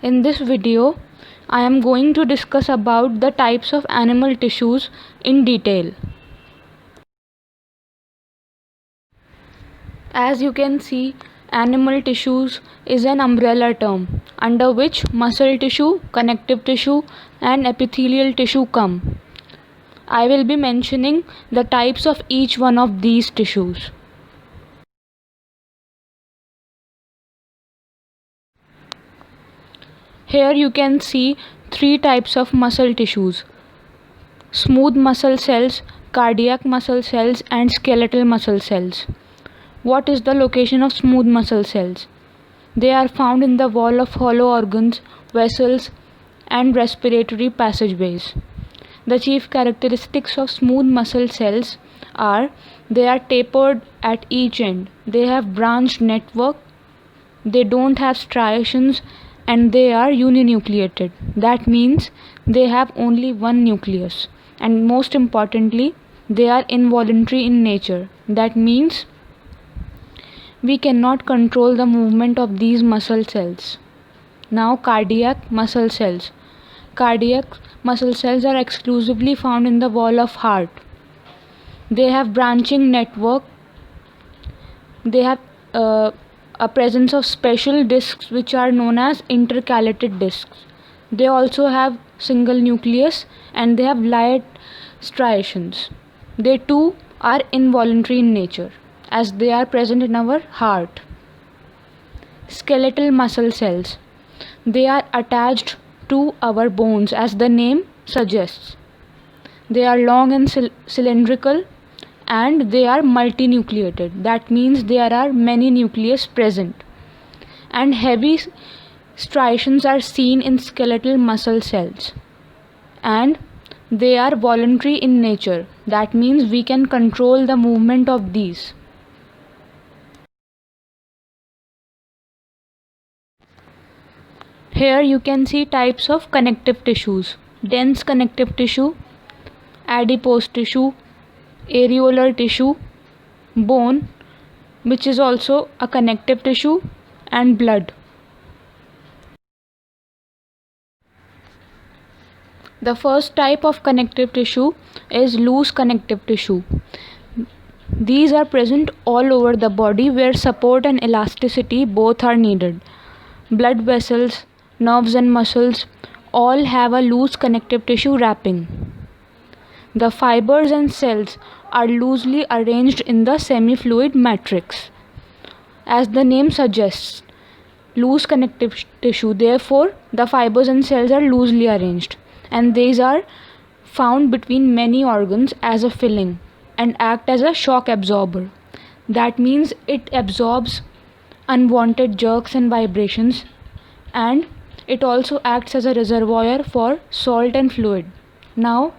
In this video, I am going to discuss about the types of animal tissues in detail. As you can see, animal tissues is an umbrella term under which muscle tissue, connective tissue and epithelial tissue come. I will be mentioning the types of each one of these tissues. Here you can see three types of muscle tissues: smooth muscle cells, cardiac muscle cells and skeletal muscle cells. What is the location of smooth muscle cells? They are found in the wall of hollow organs, vessels and respiratory passageways. The chief characteristics of smooth muscle cells are they are tapered at each end, they have branched network, they don't have striations and they are uninucleated. That means they have only one nucleus, and most importantly they are involuntary in nature. That means we cannot control the movement of these muscle cells. Now, cardiac muscle cells. Cardiac muscle cells are exclusively found in the wall of heart. They have branching network. They have a presence of special discs which are known as intercalated discs. They also have single nucleus and they have light striations. They too are involuntary in nature as they are present in our heart. Skeletal muscle cells. They are attached to our bones as the name suggests. They are long and cylindrical and they are multinucleated. That means there are many nucleus present. And heavy striations are seen in skeletal muscle cells. And they are voluntary in nature. That means we can control the movement of these. Here you can see types of connective tissues: dense connective tissue, adipose tissue, areolar tissue, bone, which is also a connective tissue, and blood. The first type of connective tissue is loose connective tissue. These are present all over the body where support and elasticity both are needed. Blood vessels, nerves and muscles all have a loose connective tissue wrapping. The fibers and cells are loosely arranged in the semi-fluid matrix. As the name suggests, loose connective tissue, therefore the fibers and cells are loosely arranged, and these are found between many organs as a filling and act as a shock absorber. That means it absorbs unwanted jerks and vibrations, and it also acts as a reservoir for salt and fluid. Now,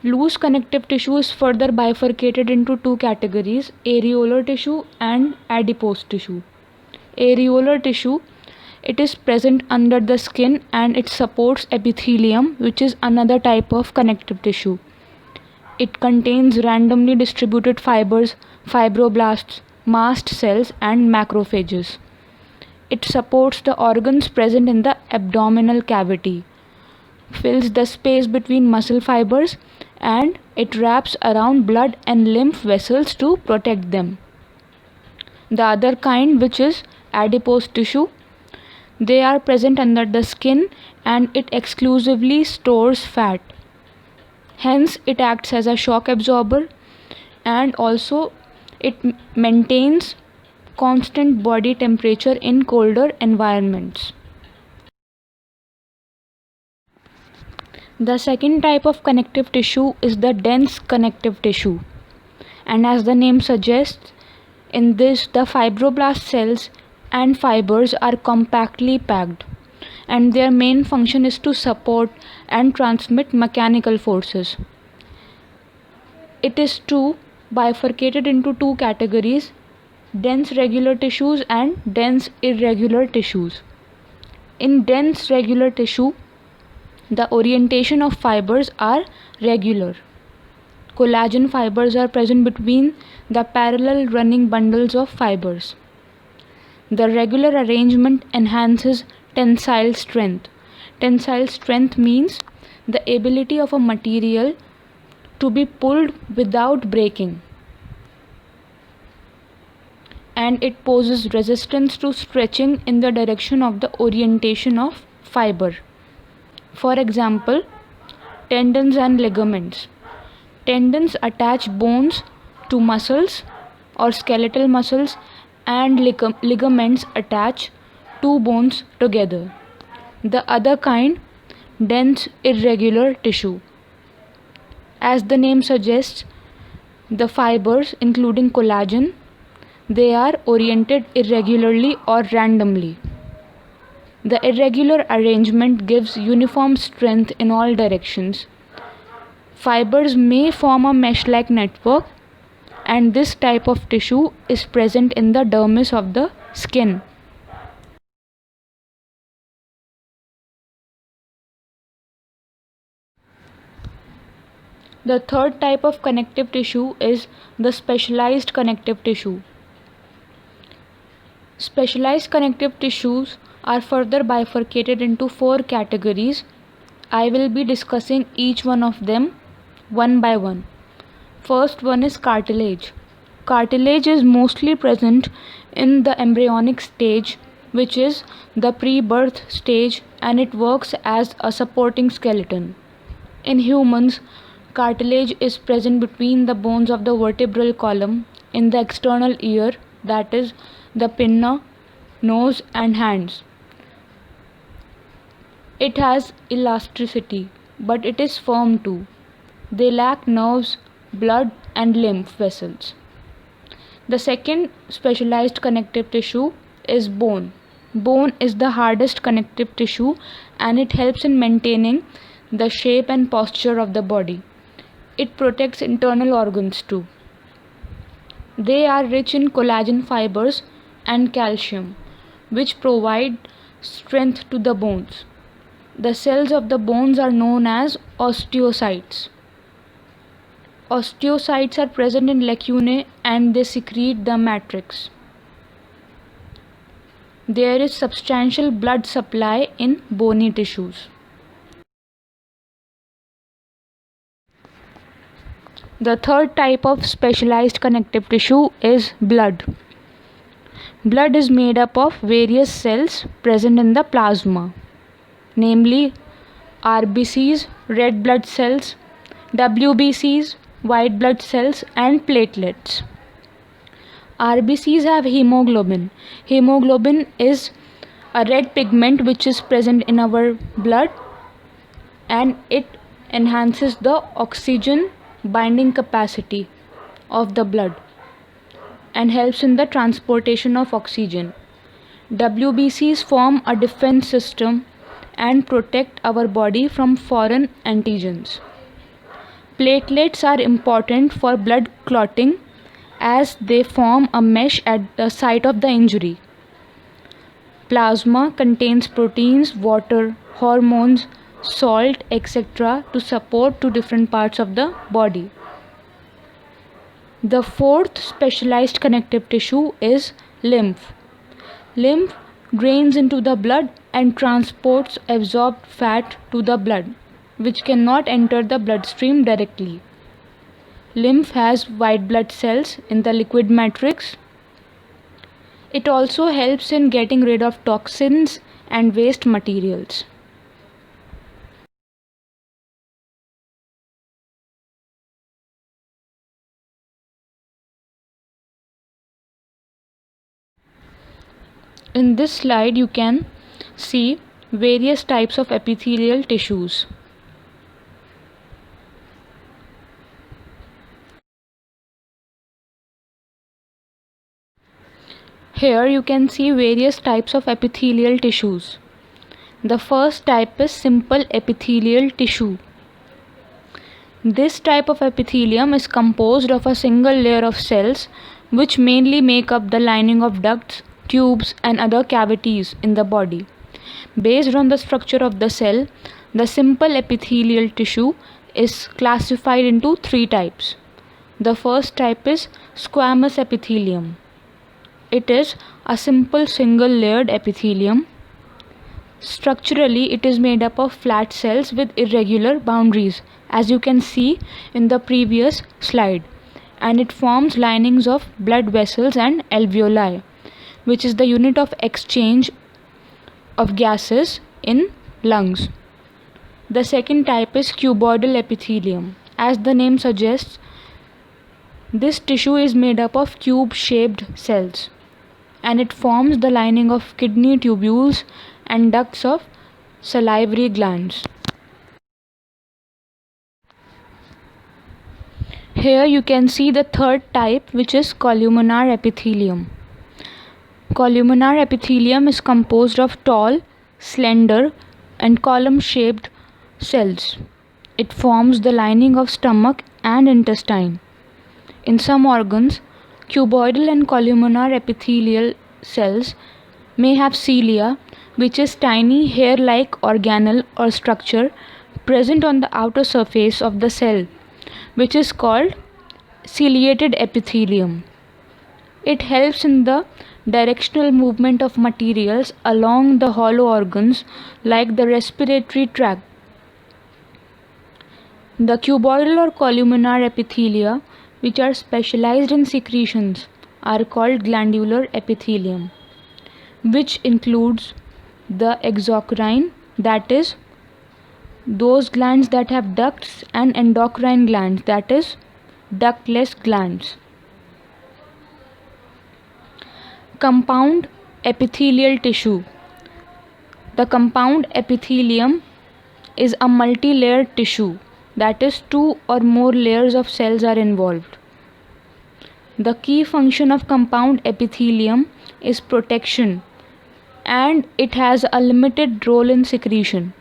loose connective tissue is further bifurcated into two categories: areolar tissue and adipose tissue. Areolar tissue, it is present under the skin and it supports epithelium, which is another type of connective tissue. It contains randomly distributed fibers, fibroblasts, mast cells and macrophages. It supports the organs present in the abdominal cavity, fills the space between muscle fibers, and it wraps around blood and lymph vessels to protect them. The other kind, which is adipose tissue, they are present under the skin and it exclusively stores fat. Hence, it acts as a shock absorber and also it maintains constant body temperature in colder environments. The second type of connective tissue is the dense connective tissue, and as the name suggests, in this the fibroblast cells and fibers are compactly packed, and their main function is to support and transmit mechanical forces. It is too bifurcated into two categories: dense regular tissues and dense irregular tissues. In dense regular tissue, the orientation of fibers are regular. Collagen fibers are present between the parallel running bundles of fibers. The regular arrangement enhances tensile strength. Tensile strength means the ability of a material to be pulled without breaking, and it poses resistance to stretching in the direction of the orientation of fiber. For example, tendons and ligaments. Tendons attach bones to muscles or skeletal muscles, and ligaments attach two bones together. The other kind, dense irregular tissue. As the name suggests, the fibers, including collagen, they are oriented irregularly or randomly. The irregular arrangement gives uniform strength in all directions. Fibers may form a mesh-like network, and this type of tissue is present in the dermis of the skin. The third type of connective tissue is the specialized connective tissue. Specialized connective tissues are further bifurcated into 4 categories. I will be discussing each one of them one by one. First one is cartilage. Cartilage is mostly present in the embryonic stage, which is the pre-birth stage, and it works as a supporting skeleton. In humans, cartilage is present between the bones of the vertebral column in the external ear, that is, the pinna, nose, and hands. It has elasticity, but it is firm too. They lack nerves, blood, and lymph vessels. The second specialized connective tissue is bone. Bone is the hardest connective tissue, and it helps in maintaining the shape and posture of the body. It protects internal organs too. They are rich in collagen fibers and calcium, which provide strength to the bones. The cells of the bones are known as osteocytes. Osteocytes are present in lacunae, and they secrete the matrix. There is substantial blood supply in bony tissues. The third type of specialized connective tissue is blood. Blood is made up of various cells present in the plasma, namely RBCs, red blood cells, WBCs, white blood cells, and platelets. RBCs have hemoglobin. Hemoglobin is a red pigment which is present in our blood, and it enhances the oxygen binding capacity of the blood and helps in the transportation of oxygen. WBCs form a defense system and protect our body from foreign antigens. Platelets are important for blood clotting as they form a mesh at the site of the injury. Plasma contains proteins, water, hormones, salt, etc. to support to different parts of the body. The fourth specialized connective tissue is lymph. Lymph drains into the blood and transports absorbed fat to the blood, which cannot enter the bloodstream directly. Lymph has white blood cells in the liquid matrix. It also helps in getting rid of toxins and waste materials. In this slide, you can see various types of epithelial tissues. Here you can see various types of epithelial tissues. The first type is simple epithelial tissue. This type of epithelium is composed of a single layer of cells which mainly make up the lining of ducts, tubes, and other cavities in the body. Based on the structure of the cell, the simple epithelial tissue is classified into 3 types. The first type is squamous epithelium. It is a simple single layered epithelium. Structurally, it is made up of flat cells with irregular boundaries, as you can see in the previous slide, and it forms linings of blood vessels and alveoli, which is the unit of exchange of gases in lungs. The second type is cuboidal epithelium. As the name suggests, this tissue is made up of cube-shaped cells, and it forms the lining of kidney tubules and ducts of salivary glands. Here you can see the third type, which is columnar epithelium. Columnar epithelium is composed of tall, slender, and column-shaped cells. It forms the lining of stomach and intestine. In some organs, cuboidal and columnar epithelial cells may have cilia, which is tiny hair-like organelle or structure present on the outer surface of the cell, which is called ciliated epithelium. It helps in the directional movement of materials along the hollow organs like the respiratory tract. The cuboidal or columnar epithelia, which are specialized in secretions, are called glandular epithelium, which includes the exocrine, that is, those glands that have ducts, and endocrine glands, that is, ductless glands. Compound epithelial tissue. The compound epithelium is a multi-layered tissue, that is, 2 or more layers of cells are involved. The key function of compound epithelium is protection, and it has a limited role in secretion.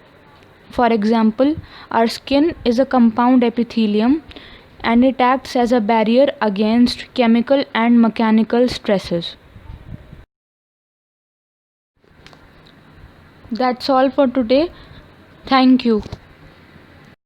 For example, our skin is a compound epithelium, and it acts as a barrier against chemical and mechanical stresses. That's all for today. Thank you.